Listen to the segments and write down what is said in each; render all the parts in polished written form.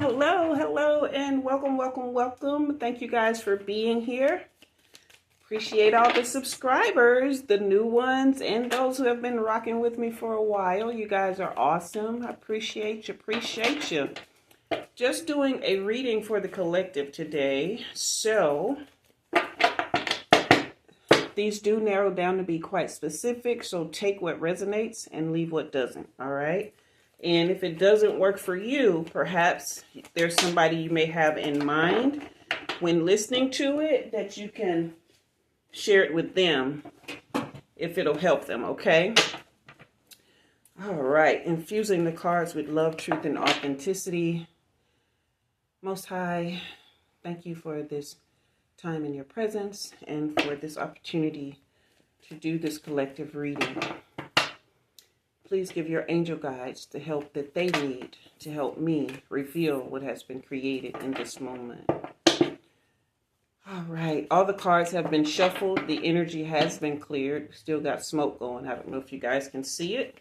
Hello, and welcome. Thank you guys for being here. Appreciate all the subscribers, the new ones, and those who have been rocking with me for a while. You guys are awesome. I appreciate you. Just doing a reading for the collective today. So, these do narrow down to be quite specific. So, take what resonates and leave what doesn't. All right. And if it doesn't work for you, perhaps there's somebody you may have in mind when listening to it that you can share it with them if it'll help them, okay? All right, infusing the cards with love, truth, and authenticity. Most High, thank you for this time in your presence and for this opportunity to do this collective reading. Please give your angel guides the help that they need to help me reveal what has been created in this moment. All right. All the cards have been shuffled. The energy has been cleared. Still got smoke going. I don't know if you guys can see it.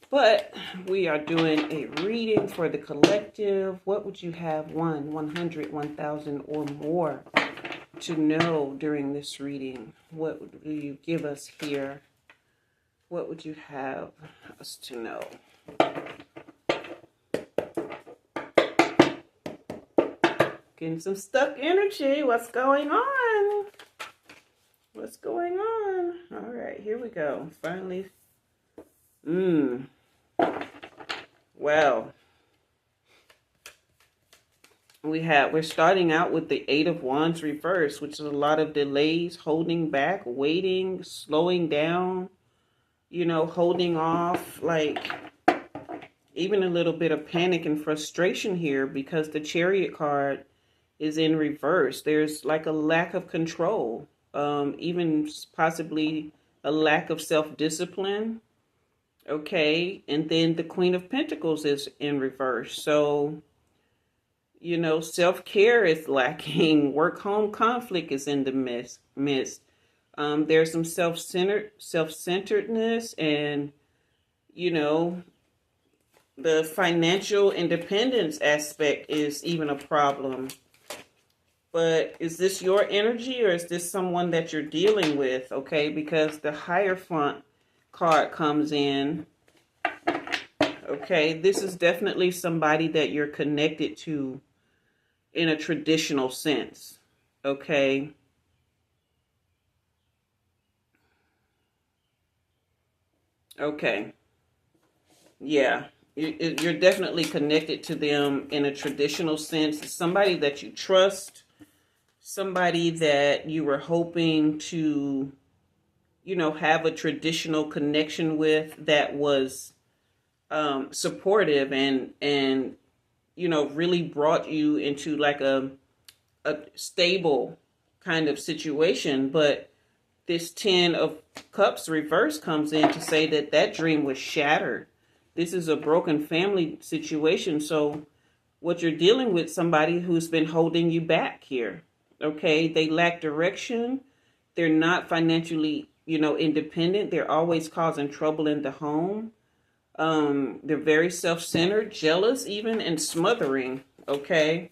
But we are doing a reading for the collective. What would you have 1, 100, 1,000 or more to know during this reading? What will you give us here? What would you have us to know? Getting some stuck energy. What's going on? What's going on? All right, here we go. Finally. Well, we're starting out with the 8 of Wands reverse, which is a lot of delays, holding back, waiting, slowing down. You know, holding off, like even a little bit of panic and frustration here because the Chariot card is in reverse. There's like a lack of control, even possibly a lack of self-discipline. Okay, and then the Queen of Pentacles is in reverse. So, you know, self-care is lacking. Work-home conflict is in the midst. There's some self-centeredness, and, you know, the financial independence aspect is even a problem. But is this your energy or is this someone that you're dealing with? Okay, because the Hierophant card comes in. Okay, this is definitely somebody that you're connected to in a traditional sense. Okay. Okay. Yeah. You're definitely connected to them in a traditional sense. Somebody that you trust. Somebody that you were hoping to, you know, have a traditional connection with that was supportive and, you know, really brought you into like a stable kind of situation. But this 10 of Cups reverse comes in to say that that dream was shattered. This is a broken family situation. So what you're dealing with, somebody who's been holding you back here. Okay, they lack direction. They're not financially, you know, independent. They're always causing trouble in the home. They're very self-centered, jealous even, and smothering. Okay.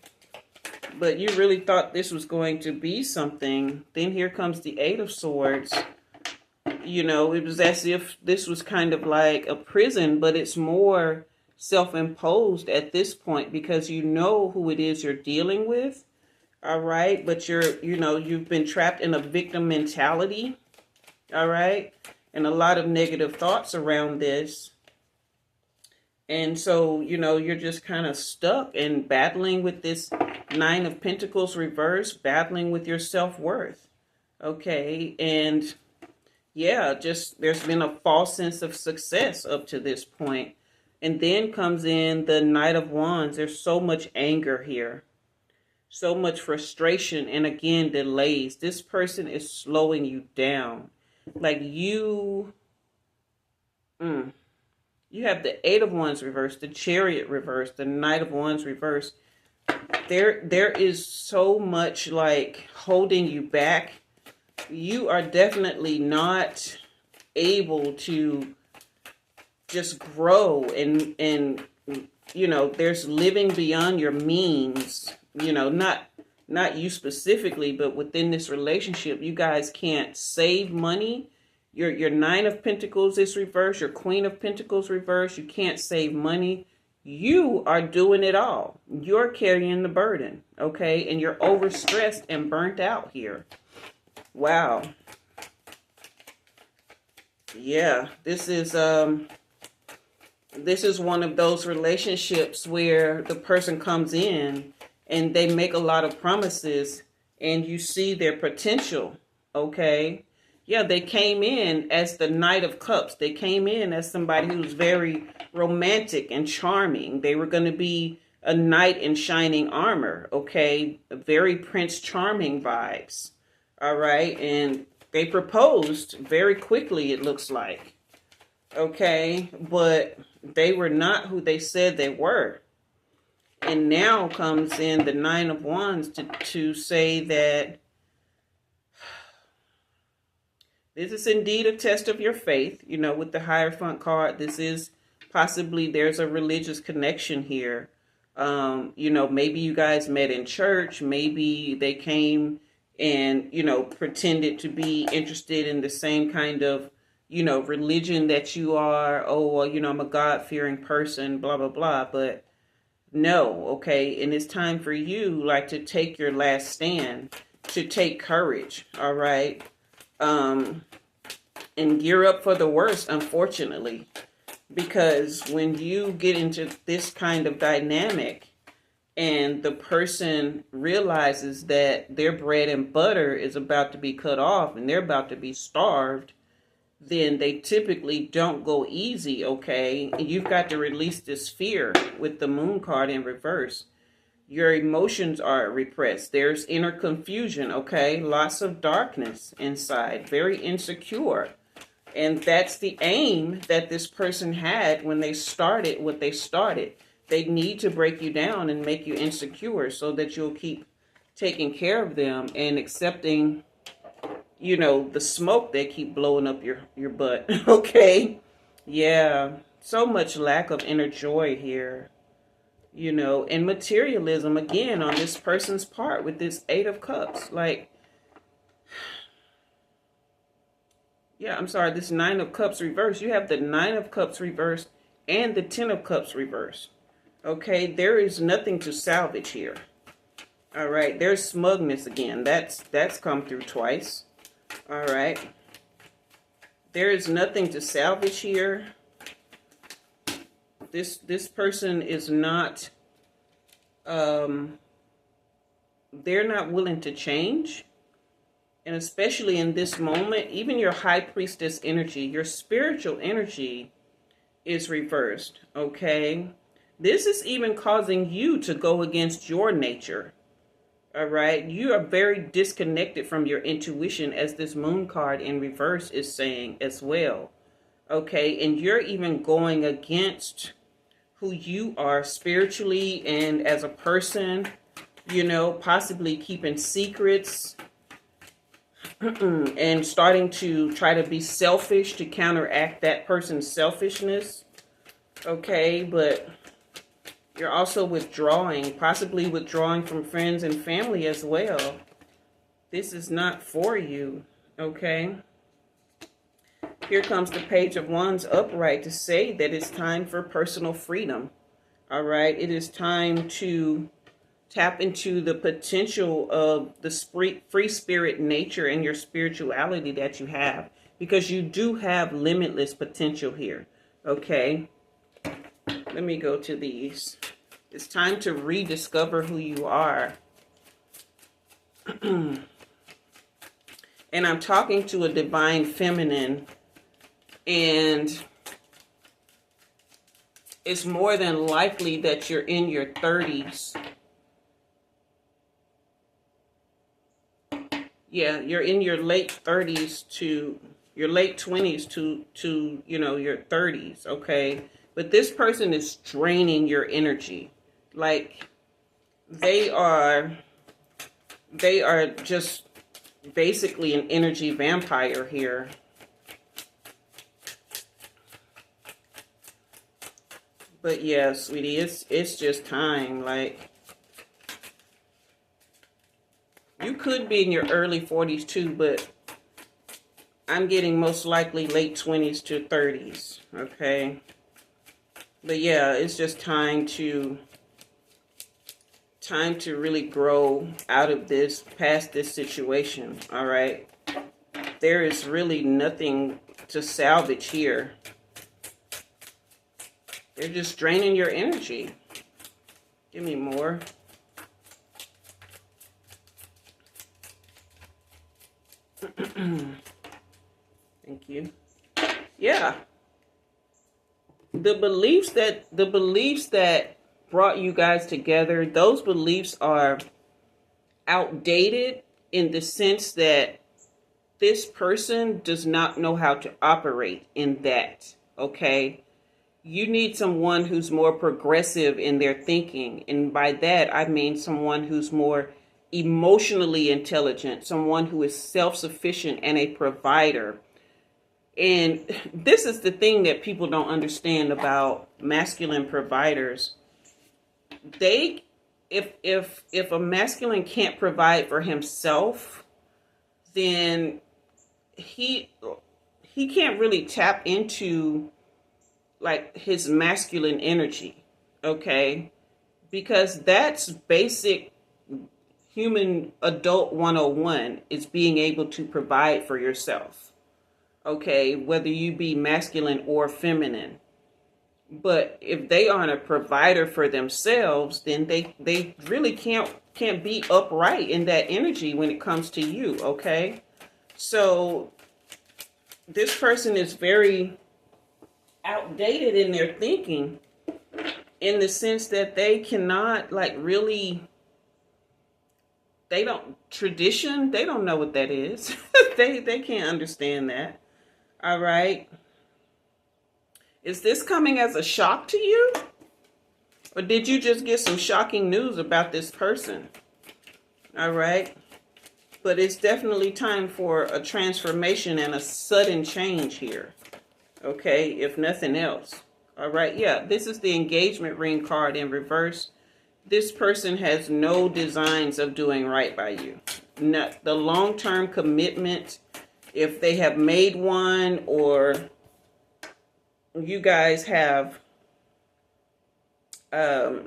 But you really thought this was going to be something. Then here comes the 8 of Swords. You know, it was as if this was kind of like a prison, but it's more self-imposed at this point because you know who it is you're dealing with. All right. But you've been trapped in a victim mentality. All right. And a lot of negative thoughts around this. And so, you know, you're just kind of stuck and battling with this 9 of Pentacles reverse, battling with your self-worth. Okay. And yeah, just there's been a false sense of success up to this point. And then comes in the Knight of Wands. There's so much anger here. So much frustration. And again, delays. This person is slowing you down. Like you have the 8 of Wands reverse, the Chariot reverse, the Knight of Wands reverse. There is so much like holding you back. You are definitely not able to just grow and you know, there's living beyond your means, you know, not you specifically, but within this relationship, you guys can't save money. Your Nine of Pentacles is reversed. Your Queen of Pentacles reversed. You can't save money. You are doing it all. You're carrying the burden, okay? And you're overstressed and burnt out here. Wow. Yeah, this is one of those relationships where the person comes in and they make a lot of promises and you see their potential, okay? Yeah, they came in as the Knight of Cups. They came in as somebody who's very romantic and charming. They were going to be a knight in shining armor, okay? Very Prince Charming vibes, all right? And they proposed very quickly, it looks like, okay? But they were not who they said they were. And now comes in the Nine of Wands to say that this is indeed a test of your faith. You know, with the Hierophant card, this is possibly there's a religious connection here. You know, maybe you guys met in church. Maybe they came and, you know, pretended to be interested in the same kind of, you know, religion that you are. Oh, well, you know, I'm a God-fearing person, blah, blah, blah. But no, okay? And it's time for you, like, to take your last stand, to take courage, all right? And gear up for the worst, unfortunately. Because when you get into this kind of dynamic and the person realizes that their bread and butter is about to be cut off and they're about to be starved, then they typically don't go easy, okay? And you've got to release this fear with the Moon card in reverse. Your emotions are repressed. There's inner confusion, okay? Lots of darkness inside, very insecure. And that's the aim that this person had when they started what they started. They need to break you down and make you insecure so that you'll keep taking care of them and accepting, you know, the smoke they keep blowing up your butt, okay? Yeah, so much lack of inner joy here, you know, and materialism, again, on this person's part with this Eight of Cups. Like, yeah, I'm sorry, this Nine of Cups reversed. You have the Nine of Cups reversed and the Ten of Cups reversed. Okay, there is nothing to salvage here. All right, there's smugness again. That's come through twice. All right. There is nothing to salvage here. This person is not, they're not willing to change. And especially in this moment, even your High Priestess energy, your spiritual energy is reversed, okay? This is even causing you to go against your nature, all right? You are very disconnected from your intuition, as this Moon card in reverse is saying as well, okay? And you're even going against who you are spiritually and as a person, you know, possibly keeping secrets, and starting to try to be selfish to counteract that person's selfishness, okay? But you're also withdrawing, possibly withdrawing from friends and family as well. This is not for you, okay? Here comes the Page of Wands upright to say that it's time for personal freedom, all right? It is time to tap into the potential of the free spirit nature and your spirituality that you have, because you do have limitless potential here, okay? Let me go to these. It's time to rediscover who you are. And I'm talking to a divine feminine, and it's more than likely that you're in your 30s. Yeah, you're in your late 30s to your late 20s to you know, your 30s, okay? But this person is draining your energy. Like, they are just basically an energy vampire here. But yeah, sweetie, it's just time. Like, you could be in your early 40s too, but I'm getting most likely late 20s to 30s. Okay. But yeah, it's just time to really grow out of this, past this situation. All right. There is really nothing to salvage here. They're just draining your energy. Give me more. Thank you. Yeah. The beliefs that brought you guys together, those beliefs are outdated in the sense that this person does not know how to operate in that. Okay? You need someone who's more progressive in their thinking. And by that, I mean someone who's more emotionally intelligent, someone who is self-sufficient and a provider. And this is the thing that people don't understand about masculine providers. If a masculine can't provide for himself, then he can't really tap into like his masculine energy, okay? Because that's basic human adult 101 is being able to provide for yourself, okay? Whether you be masculine or feminine. But if they aren't a provider for themselves, then they really can't be upright in that energy when it comes to you, okay? So this person is very outdated in their thinking, in the sense that they cannot like really, they don't know what that is. they can't understand that. All right. Is this coming as a shock to you? Or did you just get some shocking news about this person? All right. But it's definitely time for a transformation and a sudden change here. Okay, if nothing else. All right, yeah, this is the engagement ring card in reverse. This person has no designs of doing right by you. Not the long-term commitment, if they have made one, or you guys have, have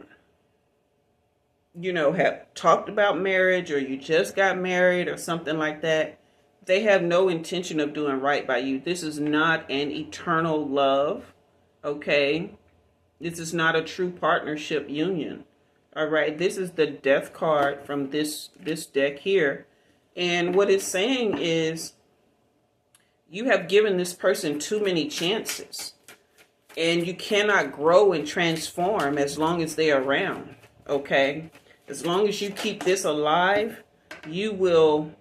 talked about marriage, or you just got married or something like that. They have no intention of doing right by you. This is not an eternal love, okay? This is not a true partnership union, all right? This is the death card from this deck here. And what it's saying is you have given this person too many chances. And you cannot grow and transform as long as they're around, okay? As long as you keep this alive, you will,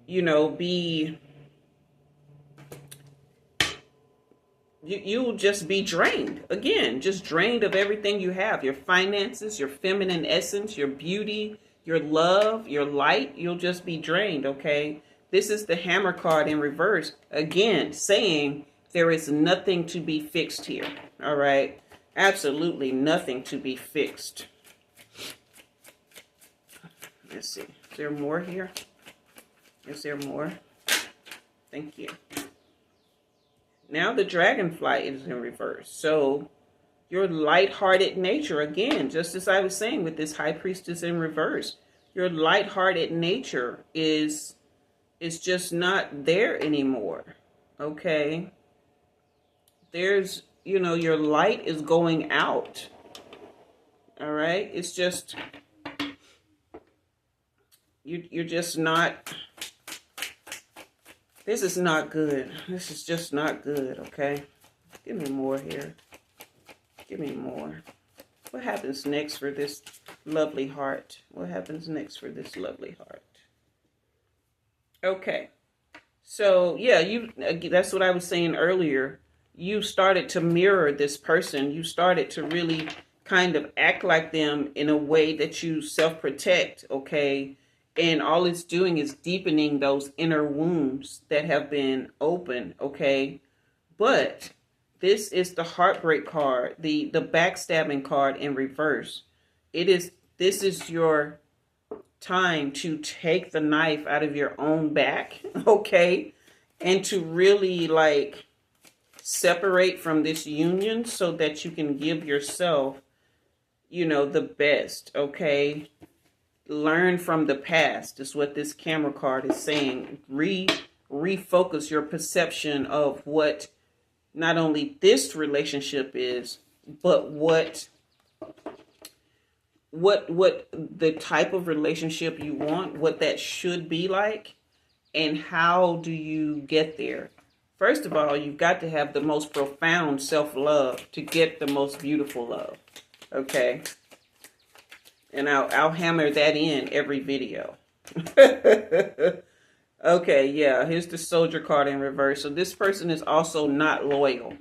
you'll just be drained. Again, just drained of everything you have. Your finances, your feminine essence, your beauty, your love, your light. You'll just be drained, okay? This is the Hammer card in reverse. Again, saying there is nothing to be fixed here, all right? Absolutely nothing to be fixed. Let's see. Is there more here? Is there more? Thank you. Now the dragonfly is in reverse. So your light-hearted nature, again, just as I was saying with this high priestess in reverse, your light-hearted nature is just not there anymore, okay? There's, your light is going out, all right? It's just, you're just not, this is not good. This is just not good, okay? Give me more here. Give me more. What happens next for this lovely heart? What happens next for this lovely heart? Okay. So, yeah, that's what I was saying earlier. You started to mirror this person. You started to really kind of act like them in a way that you self-protect, okay? And all it's doing is deepening those inner wounds that have been open, okay? But This is the heartbreak card, the backstabbing card in reverse. This is your time to take the knife out of your own back, okay? And to really like separate from this union so that you can give yourself, you know, the best, okay? Learn from the past is what this camera card is saying. Refocus your perception of what not only this relationship is, but what the type of relationship you want, what that should be like, and how do you get there. First of all, you've got to have the most profound self-love to get the most beautiful love, okay? And I'll hammer that in every video. Okay, yeah, here's the soldier card in reverse. So this person is also not loyal.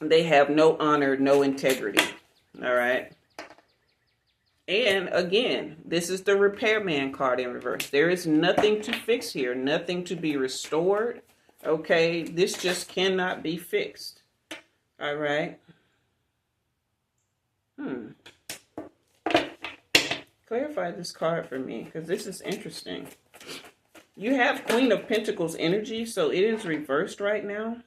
They have no honor, no integrity, all right? And again, this is the repairman card in reverse. There is nothing to fix here, nothing to be restored, okay? This just cannot be fixed, all right? Clarify this card for me, because this is interesting. You have Queen of Pentacles energy, so it is reversed right now.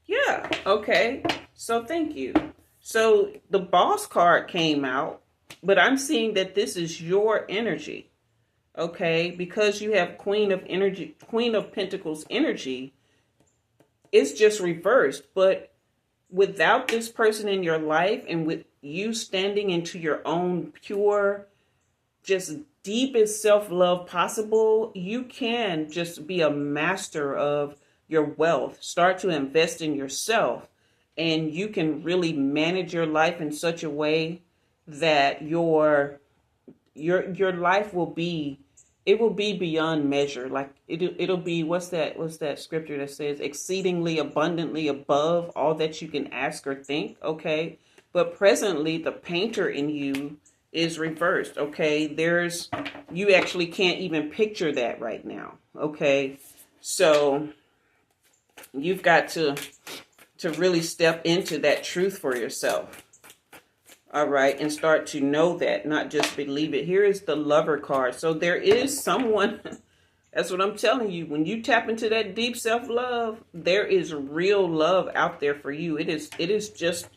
Yeah, okay. So thank you. So the Boss card came out, but I'm seeing that this is your energy. Okay, because you have Queen of Pentacles energy, it's just reversed. But without this person in your life and with you standing into your own pure, just deepest self-love possible, you can just be a master of your wealth. Start to invest in yourself, and you can really manage your life in such a way that your life will be, it will be beyond measure. Like it'll be, what's that scripture that says exceedingly abundantly above all that you can ask or think, okay? But presently the painter in you is reversed, okay? You actually can't even picture that right now, okay? So you've got to really step into that truth for yourself. All right, and start to know that, not just believe it. Here is the Lover card. So there is someone, that's what I'm telling you. When you tap into that deep self-love, there is real love out there for you. It is just,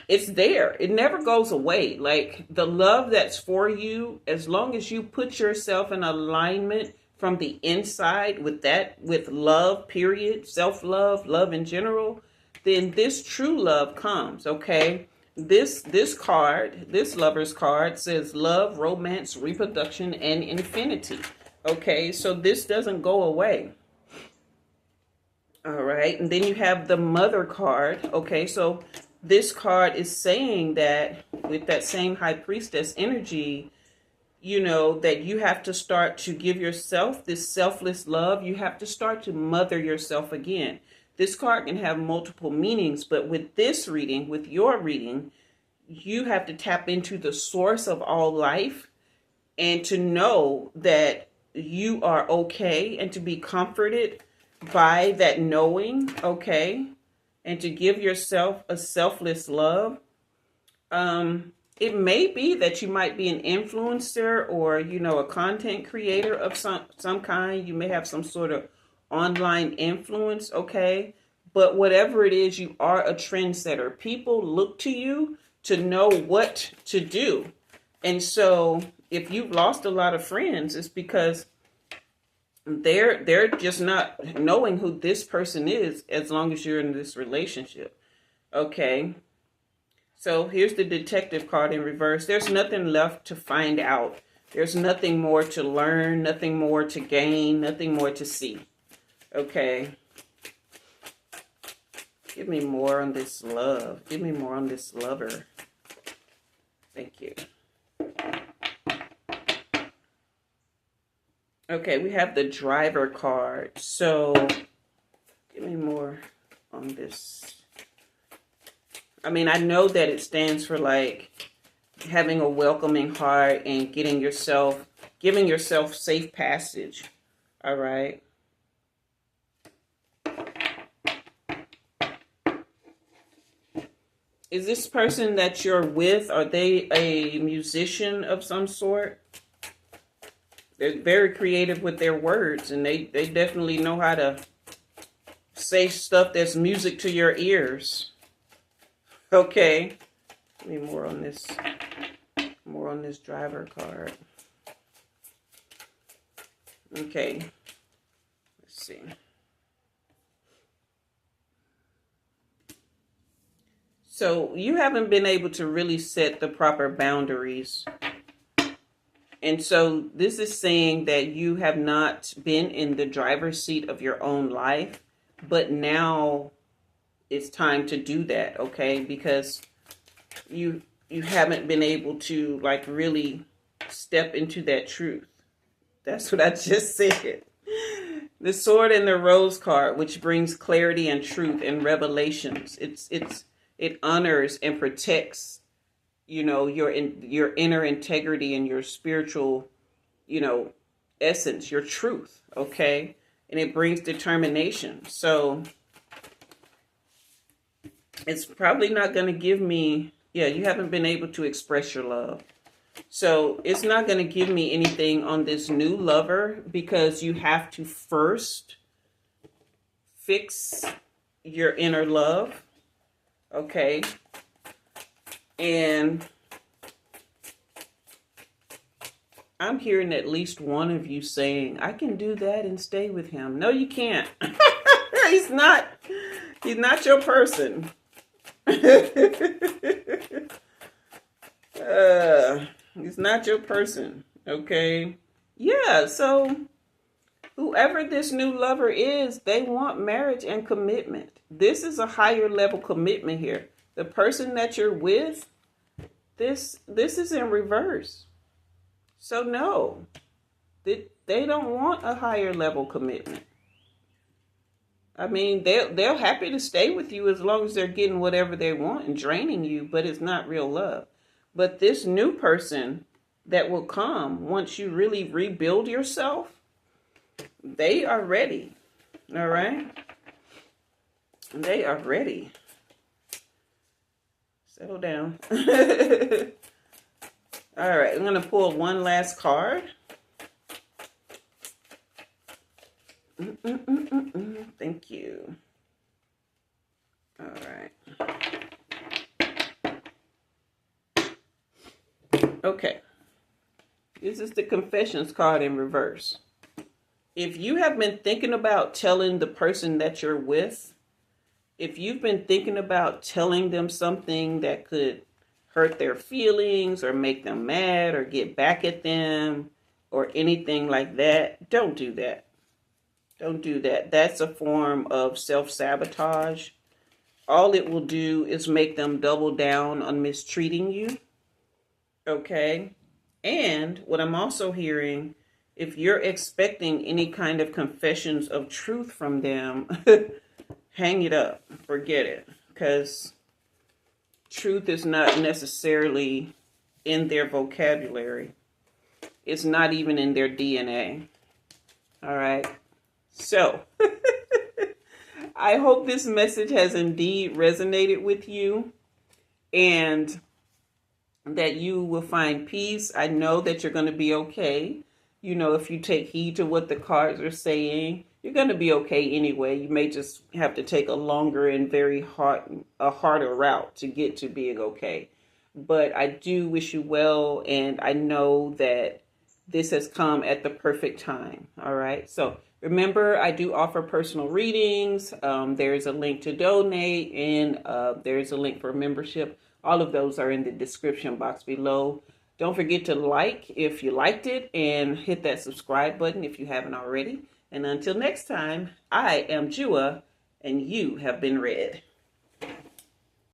it's there. It never goes away. Like the love that's for you, as long as you put yourself in alignment from the inside with love, period, self-love, love in general, then this true love comes, okay? This card, this Lover's card, says love, romance, reproduction, and infinity. Okay, so this doesn't go away. All right, and then you have the Mother card. Okay, so this card is saying that with that same High Priestess energy, you know, that you have to start to give yourself this selfless love. You have to start to mother yourself again. This card can have multiple meanings, but with this reading, with your reading, you have to tap into the source of all life and to know that you are okay and to be comforted by that knowing, okay? And to give yourself a selfless love. It may be that you might be an influencer or, you know, a content creator of some kind. You may have some sort of online influence, okay? But whatever it is, you are a trendsetter. People look to you to know what to do. And so if you've lost a lot of friends, it's because they're just not knowing who this person is as long as you're in this relationship, okay? So here's the Detective card in reverse. There's nothing left to find out. There's nothing more to learn, nothing more to gain, nothing more to see. Okay. Give me more on this love. Give me more on this lover. Thank you. Okay, we have the Driver card. So give me more on this. I mean, I know that it stands for like having a welcoming heart and giving yourself safe passage. All right. Is this person that you're with, are they a musician of some sort? They're very creative with their words, and they definitely know how to say stuff that's music to your ears. Okay. Give me more on this driver card. Okay. Let's see. So you haven't been able to really set the proper boundaries. And so this is saying that you have not been in the driver's seat of your own life, but now it's time to do that, okay? Because you haven't been able to like really step into that truth. That's what I just said. The sword and the rose card, which brings clarity and truth and revelations. It honors and protects, your inner integrity and your spiritual, essence, your truth, okay? And it brings determination. So it's probably not going to give me, you haven't been able to express your love. So it's not going to give me anything on this new lover, because you have to first fix your inner love. Okay. And I'm hearing at least one of you saying, I can do that and stay with him. No, you can't. He's not your person. He's not your person. Okay. Yeah. So whoever this new lover is, they want marriage and commitment. This is a higher level commitment here. The person that you're with, this is in reverse. So no, they don't want a higher level commitment. I mean, they're happy to stay with you as long as they're getting whatever they want and draining you, but it's not real love. But this new person that will come once you really rebuild yourself, they are ready. All right? They are ready. Settle down. All right, I'm going to pull one last card. Thank you. All right. Okay. This is the confessions card in reverse. If you have been thinking about telling the person that you're with, if you've been thinking about telling them something that could hurt their feelings or make them mad or get back at them or anything like that, don't do that. Don't do that. That's a form of self-sabotage. All it will do is make them double down on mistreating you. Okay? And what I'm also hearing, if you're expecting any kind of confessions of truth from them, hang it up. Forget it. Because truth is not necessarily in their vocabulary. It's not even in their DNA. All right? So, I hope this message has indeed resonated with you and that you will find peace. I know that you're going to be okay. If you take heed to what the cards are saying, you're going to be okay anyway. You may just have to take a longer and harder route to get to being okay. But I do wish you well, and I know that this has come at the perfect time. All right. So remember, I do offer personal readings. There's a link to donate, and there's a link for membership. All of those are in the description box below. Don't forget to like if you liked it and hit that subscribe button if you haven't already. And until next time, I am Jua, and you have been read.